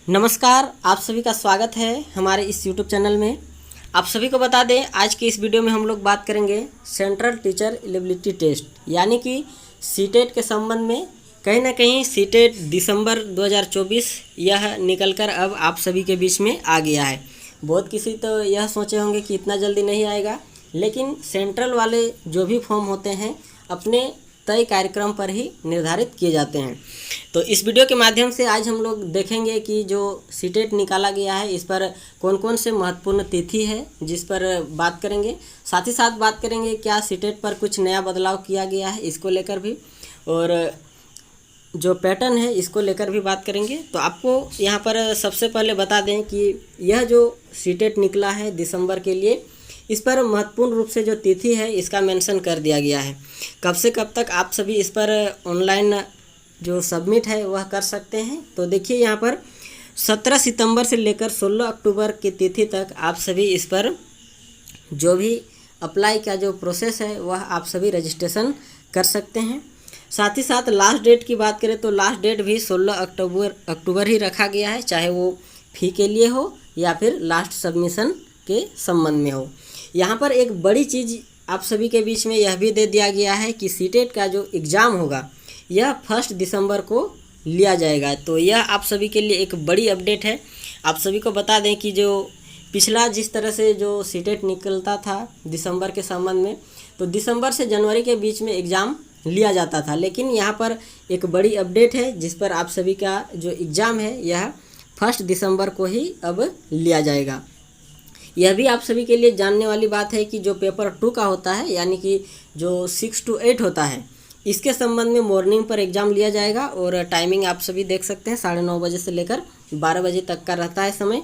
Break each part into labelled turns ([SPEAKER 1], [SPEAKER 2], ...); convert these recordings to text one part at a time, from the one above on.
[SPEAKER 1] नमस्कार, आप सभी का स्वागत है हमारे इस YouTube चैनल में। आप सभी को बता दें, आज की इस वीडियो में हम लोग बात करेंगे सेंट्रल टीचर एलिजिबिलिटी टेस्ट यानी कि सीटेट के संबंध में। कहीं ना कहीं सीटेट दिसंबर 2024 यह निकलकर अब आप सभी के बीच में आ गया है। बहुत किसी तो यह सोचे होंगे कि इतना जल्दी नहीं आएगा, लेकिन सेंट्रल वाले जो भी फॉर्म होते हैं अपने तय कार्यक्रम पर ही निर्धारित किए जाते हैं। तो इस वीडियो के माध्यम से आज हम लोग देखेंगे कि जो सीटेट निकाला गया है इस पर कौन कौन से महत्वपूर्ण तिथि है जिस पर बात करेंगे। साथ ही साथ बात करेंगे क्या सीटेट पर कुछ नया बदलाव किया गया है इसको लेकर भी, और जो पैटर्न है इसको लेकर भी बात करेंगे। तो आपको यहाँ पर सबसे पहले बता दें कि यह जो सीटेट निकला है दिसंबर के लिए, इस पर महत्वपूर्ण रूप से जो तिथि है इसका मेंशन कर दिया गया है। कब से कब तक आप सभी इस पर ऑनलाइन जो सबमिट है वह कर सकते हैं। तो देखिए यहाँ पर 17 सितंबर से लेकर 16 अक्टूबर की तिथि तक आप सभी इस पर जो भी अप्लाई का जो प्रोसेस है वह आप सभी रजिस्ट्रेशन कर सकते हैं। साथ ही साथ लास्ट डेट की बात करें तो लास्ट डेट भी 16 अक्टूबर ही रखा गया है, चाहे वो फ़ी के लिए हो या फिर लास्ट सबमिशन के संबंध में हो। यहाँ पर एक बड़ी चीज़ आप सभी के बीच में यह भी दे दिया गया है कि सीटेट का जो एग्ज़ाम होगा यह 1 दिसंबर को लिया जाएगा। तो यह आप सभी के लिए एक बड़ी अपडेट है। आप सभी को बता दें कि जो पिछला जिस तरह से जो सीटेट निकलता था दिसंबर के संबंध में, तो दिसंबर से जनवरी के बीच में एग्ज़ाम लिया जाता था, लेकिन यहाँ पर एक बड़ी अपडेट है जिस पर आप सभी का जो एग्ज़ाम है यह 1 दिसंबर को ही अब लिया जाएगा। यह भी आप सभी के लिए जानने वाली बात है कि जो पेपर 2 का होता है यानी कि जो 6 to 8 होता है, इसके संबंध में मॉर्निंग पर एग्ज़ाम लिया जाएगा और टाइमिंग आप सभी देख सकते हैं 9:30 बजे से लेकर 12 बजे तक का रहता है समय।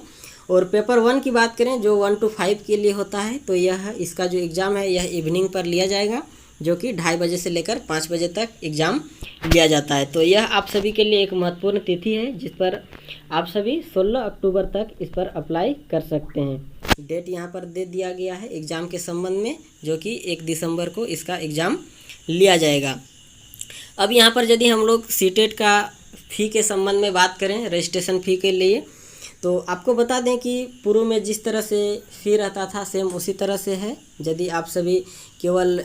[SPEAKER 1] और पेपर 1 की बात करें जो 1 to 5 के लिए होता है, तो यह इसका जो एग्ज़ाम है यह इवनिंग पर लिया जाएगा, जो कि 2:30 बजे से लेकर 5 बजे तक एग्ज़ाम लिया जाता है। तो यह आप सभी के लिए एक महत्वपूर्ण तिथि है जिस पर आप सभी 16 अक्टूबर तक इस पर अप्लाई कर सकते हैं। डेट यहाँ पर दे दिया गया है एग्ज़ाम के संबंध में, जो कि 1 दिसंबर को इसका एग्ज़ाम लिया जाएगा। अब यहाँ पर यदि हम लोग सीटेट का फ़ी के संबंध में बात करें, रजिस्ट्रेशन फ़ी के लिए, तो आपको बता दें कि पूर्व में जिस तरह से फ़ी रहता था सेम उसी तरह से है। यदि आप सभी केवल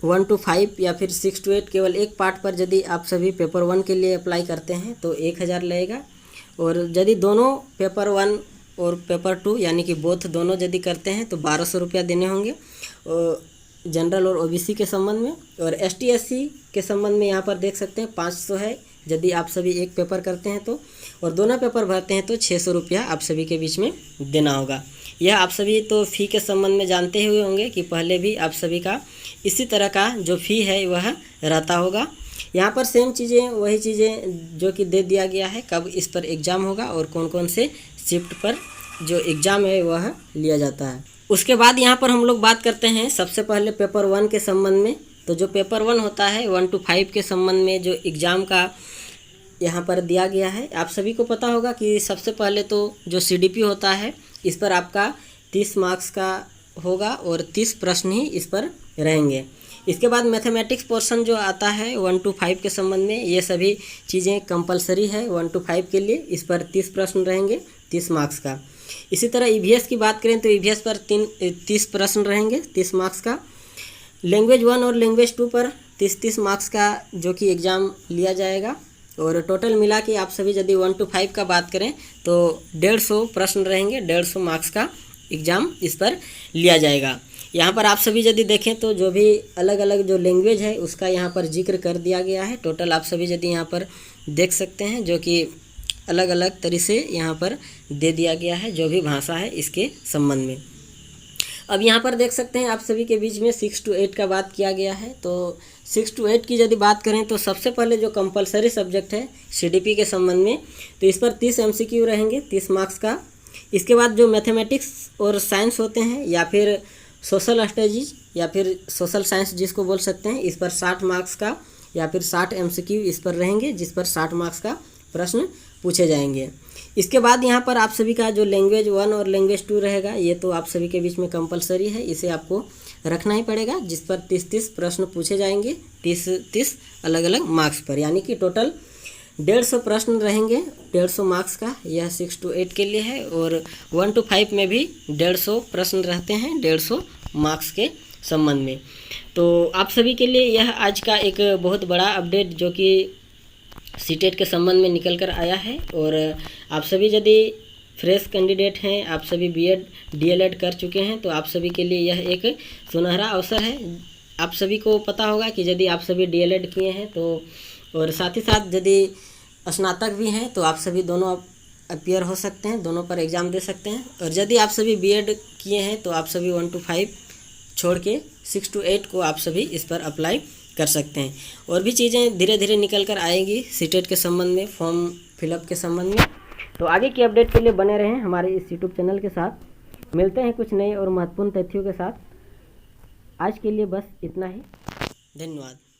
[SPEAKER 1] 1 to 5 या फिर 6 to 8 केवल एक पार्ट पर यदि आप सभी पेपर 1 के लिए अप्लाई करते हैं तो 1000 लगेगा, और यदि दोनों पेपर 1 और पेपर 2 यानी कि बोथ दोनों यदि करते हैं तो 1200 रुपया देने होंगे जनरल और ओबीसी के संबंध में। और एसटी एससी के संबंध में यहाँ पर देख सकते हैं 500 है यदि आप सभी एक पेपर करते हैं तो, और दोनों पेपर भरते हैं तो 600 रुपया आप सभी के बीच में देना होगा। यह आप सभी तो फ़ी के संबंध में जानते हुए होंगे कि पहले भी आप सभी का इसी तरह का जो फ़ी है वह रहता होगा। यहाँ पर सेम चीज़ें वही चीज़ें जो कि दे दिया गया है कब इस पर एग्ज़ाम होगा और कौन कौन से शिफ्ट पर जो एग्ज़ाम है वह लिया जाता है। उसके बाद यहाँ पर हम लोग बात करते हैं सबसे पहले पेपर 1 के संबंध में। तो जो पेपर 1 होता है 1 to 5 के संबंध में जो एग्ज़ाम का यहाँ पर दिया गया है, आप सभी को पता होगा कि सबसे पहले तो जो सीडीपी होता है इस पर आपका 30 मार्क्स का होगा और 30 प्रश्न ही इस पर रहेंगे। इसके बाद मैथमेटिक्स पोर्शन जो आता है 1 to 5 के संबंध में, ये सभी चीज़ें कंपलसरी है 1 to 5 के लिए। इस पर 30 प्रश्न रहेंगे 30 मार्क्स का। इसी तरह ईवीएस की बात करें तो ईवीएस पर 30 प्रश्न रहेंगे 30 मार्क्स का। लैंग्वेज 1 और लैंग्वेज 2 पर 30 मार्क्स का जो कि एग्ज़ाम लिया जाएगा, और टोटल मिला के आप सभी यदि 1 to 5 का बात करें तो 150 प्रश्न रहेंगे, 150 मार्क्स का एग्ज़ाम इस पर लिया जाएगा। यहाँ पर आप सभी यदि देखें तो जो भी अलग अलग जो लैंग्वेज है उसका यहाँ पर जिक्र कर दिया गया है। टोटल आप सभी यदि यहाँ पर देख सकते हैं जो कि अलग अलग तरीके से यहाँ पर दे दिया गया है जो भी भाषा है इसके संबंध में। अब यहाँ पर देख सकते हैं आप सभी के बीच में 6 to 8 का बात किया गया है। तो 6 to 8 की यदि बात करें तो सबसे पहले जो कंपलसरी सब्जेक्ट है सीडीपी के संबंध में, तो इस पर 30 एमसीक्यू रहेंगे 30 मार्क्स का। इसके बाद जो मैथमेटिक्स और साइंस होते हैं या फिर सोशल स्टडीज या फिर सोशल साइंस जिसको बोल सकते हैं, इस पर 60 मार्क्स का या फिर 60 एमसीक्यू इस पर रहेंगे, जिस पर 60 मार्क्स का प्रश्न पूछे जाएंगे। इसके बाद यहाँ पर आप सभी का जो लैंग्वेज 1 और लैंग्वेज 2 रहेगा, ये तो आप सभी के बीच में कंपलसरी है, इसे आपको रखना ही पड़ेगा, जिस पर 30 प्रश्न पूछे जाएंगे 30 अलग अलग मार्क्स पर, यानी कि टोटल 150 प्रश्न रहेंगे, 150 मार्क्स का। यह 6 to 8 के लिए है। और 1 to 5 में भी 150 प्रश्न रहते हैं, 150 मार्क्स के संबंध में। तो आप सभी के लिए यह आज का एक बहुत बड़ा अपडेट जो कि सीटेट के संबंध में निकल कर आया है। और आप सभी यदि फ्रेश कैंडिडेट हैं, आप सभी बीएड डीएलएड कर चुके हैं, तो आप सभी के लिए यह एक सुनहरा अवसर है। आप सभी को पता होगा कि यदि आप सभी डीएलएड किए हैं तो, और साथ ही साथ यदि स्नातक भी हैं, तो आप सभी दोनों अपीयर हो सकते हैं, दोनों पर एग्ज़ाम दे सकते हैं। और यदि आप सभी बीएड किए हैं तो आप सभी 1 to 5 छोड़ के 6 to 8 को आप सभी इस पर अप्लाई कर सकते हैं। और भी चीज़ें धीरे धीरे निकल कर आएंगी सीटेट के संबंध में, फॉर्म फिलअप के संबंध में। तो आगे की अपडेट के लिए बने रहें हमारे इस यूट्यूब चैनल के साथ। मिलते हैं कुछ नए और महत्वपूर्ण तथ्यों के साथ। आज के लिए बस इतना ही। धन्यवाद।